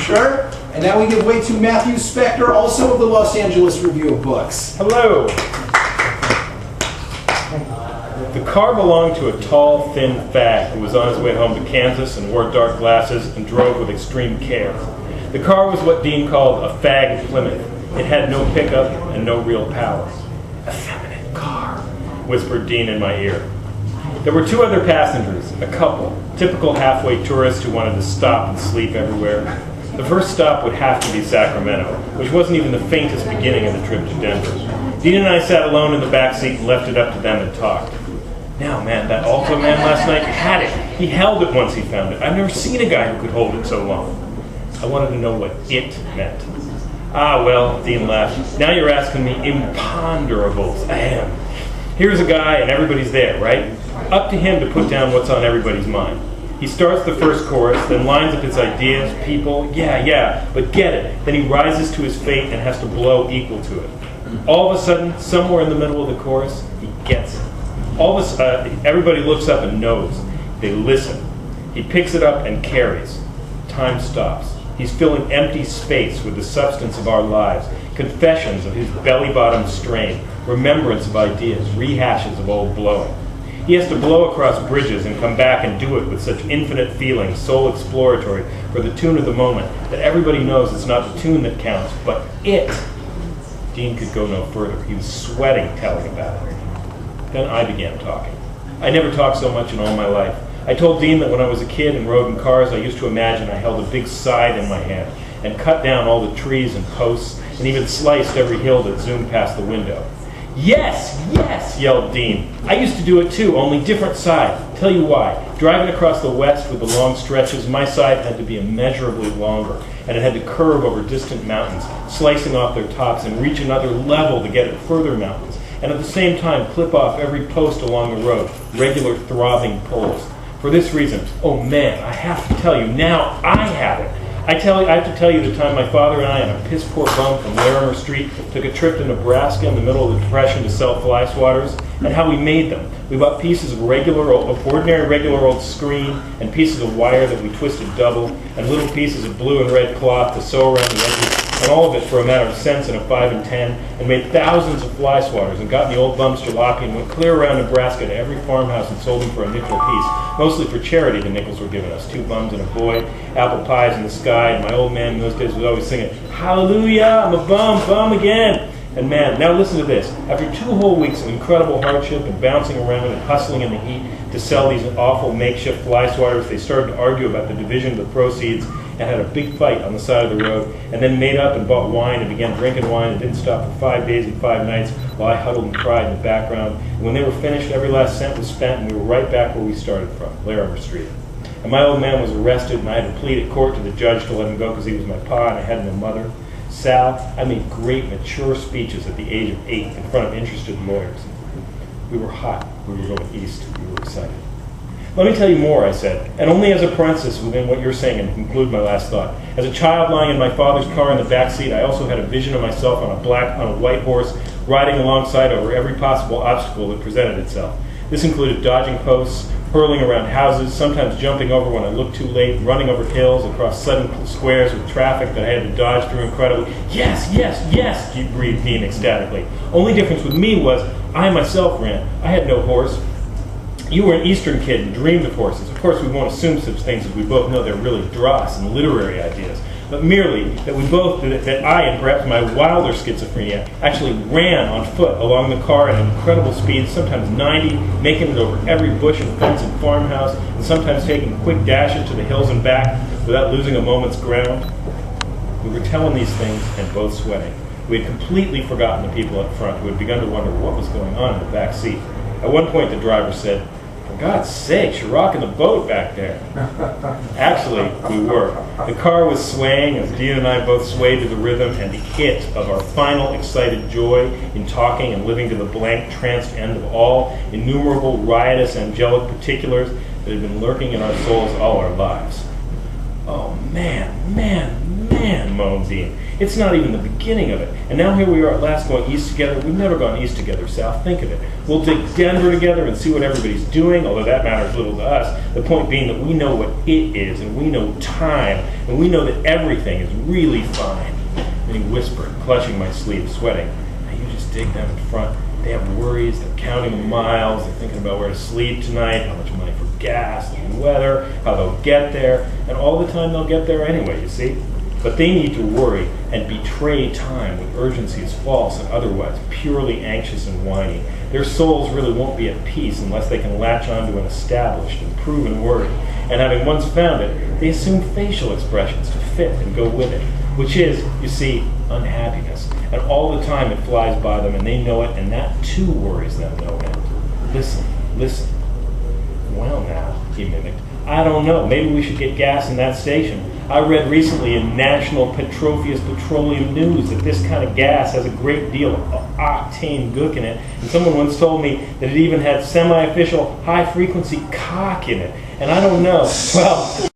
Sure. And now we give way to Matthew Specktor, also of the Los Angeles Review of Books. Hello. The car belonged to a tall, thin fag who was on his way home to Kansas and wore dark glasses and drove with extreme care. The car was what Dean called a fag Plymouth. It had no pickup and no real power. A feminine car, whispered Dean in my ear. There were two other passengers, a couple, typical halfway tourists who wanted to stop and sleep everywhere. The first stop would have to be Sacramento, which wasn't even the faintest beginning of the trip to Denver. Dean and I sat alone in the back seat and left it up to them and talked. Now, man, that Alto man last night had it. He held it once he found it. I've never seen a guy who could hold it so long. I wanted to know what it meant. Ah, well, Dean laughed. Now you're asking me imponderables. Ahem. Here's a guy and everybody's there, right? Up to him to put down what's on everybody's mind. He starts the first chorus, then lines up his ideas, people, yeah, but get it. Then he rises to his fate and has to blow equal to it. All of a sudden, somewhere in the middle of the chorus, he gets it. All of a sudden, everybody looks up and knows. They listen. He picks it up and carries. Time stops. He's filling empty space with the substance of our lives, confessions of his belly-bottom strain, remembrance of ideas, rehashes of old blowing. He has to blow across bridges and come back and do it with such infinite feeling, soul exploratory, for the tune of the moment, that everybody knows it's not the tune that counts, but it. Dean could go no further. He was sweating telling about it. Then I began talking. I never talked so much in all my life. I told Dean that when I was a kid and rode in cars, I used to imagine I held a big scythe in my hand and cut down all the trees and posts and even sliced every hill that zoomed past the window. Yes, yelled Dean. I used to do it too, only different side. Tell you why. Driving across the west with the long stretches, my scythe had to be immeasurably longer, and it had to curve over distant mountains, slicing off their tops and reach another level to get at further mountains, and at the same time clip off every post along the road, regular throbbing pulls. For this reason, oh man, I have to tell you, now I have it. I have to tell you the time my father and I, on a piss-poor bum from Larimer Street, took a trip to Nebraska in the middle of the Depression to sell fly swatters, and how we made them. We bought pieces of ordinary regular old screen, and pieces of wire that we twisted double, and little pieces of blue and red cloth to sew around the edges, and all of it for a matter of cents and a 5 and 10, and made thousands of fly swatters, and got in the old bum's jalopy and went clear around Nebraska to every farmhouse and sold them for a nickel apiece. Mostly for charity, the nickels were given us. 2 bums and a boy, apple pies in the sky, and my old man in those days was always singing, "Hallelujah, I'm a bum again." And man, now listen to this. After 2 whole weeks of incredible hardship and bouncing around and hustling in the heat to sell these awful makeshift fly swatters, they started to argue about the division of the proceeds and had a big fight on the side of the road, and then made up and bought wine and began drinking wine and didn't stop for 5 days and 5 nights while I huddled and cried in the background. And when they were finished, every last cent was spent, and we were right back where we started from, Larimer Street. And my old man was arrested, and I had to plead at court to the judge to let him go because he was my pa and I had no mother. Sal, I made great, mature speeches at the age of 8 in front of interested lawyers. We were hot. We were going east. We were excited. Let me tell you more, I said, and only as a parenthesis within what you're saying, and conclude my last thought. As a child lying in my father's car in the back seat, I also had a vision of myself on a white horse, riding alongside over every possible obstacle that presented itself. This included dodging posts, hurling around houses, sometimes jumping over when I looked too late, running over hills, across sudden squares with traffic that I had to dodge through incredibly. Yes, breathed Dean ecstatically. Only difference with me was I myself ran. I had no horse. You were an Eastern kid and dreamed of horses. Of course, we won't assume such things as we both know they're really dross and literary ideas, but merely that that I and perhaps my wilder schizophrenia actually ran on foot along the car at incredible speeds, sometimes 90, making it over every bush and fence and farmhouse, and sometimes taking quick dashes to the hills and back without losing a moment's ground. We were telling these things and both sweating. We had completely forgotten the people up front who had begun to wonder what was going on in the back seat. At one point, the driver said, "For God's sakes, you're rocking the boat back there." Actually, we were. The car was swaying as Dean and I both swayed to the rhythm and the hit of our final excited joy in talking and living to the blank, tranced end of all innumerable, riotous, angelic particulars that had been lurking in our souls all our lives. Oh, man, Man, moaned Dean, it's not even the beginning of it. And now here we are at last going east together. We've never gone east together, Sal. Think of it. We'll dig Denver together and see what everybody's doing, although that matters little to us. The point being that we know what it is, and we know time, and we know that everything is really fine. And he whispered, clutching my sleeve, sweating, now you just dig them in front. They have worries, they're counting the miles, they're thinking about where to sleep tonight, how much money for gas, the weather, how they'll get there, and all the time they'll get there anyway, you see? But they need to worry and betray time with urgency as false and otherwise purely anxious and whiny. Their souls really won't be at peace unless they can latch onto an established and proven word. And having once found it, they assume facial expressions to fit and go with it, which is, you see, unhappiness. And all the time it flies by them and they know it, and that too worries them no end. Listen, listen. Well now, he mimicked, I don't know, maybe we should get gas in that station. I read recently in National Petroleum Petroleum News that this kind of gas has a great deal of octane gook in it, and someone once told me that it even had semi-official high-frequency cock in it. And I don't know, well...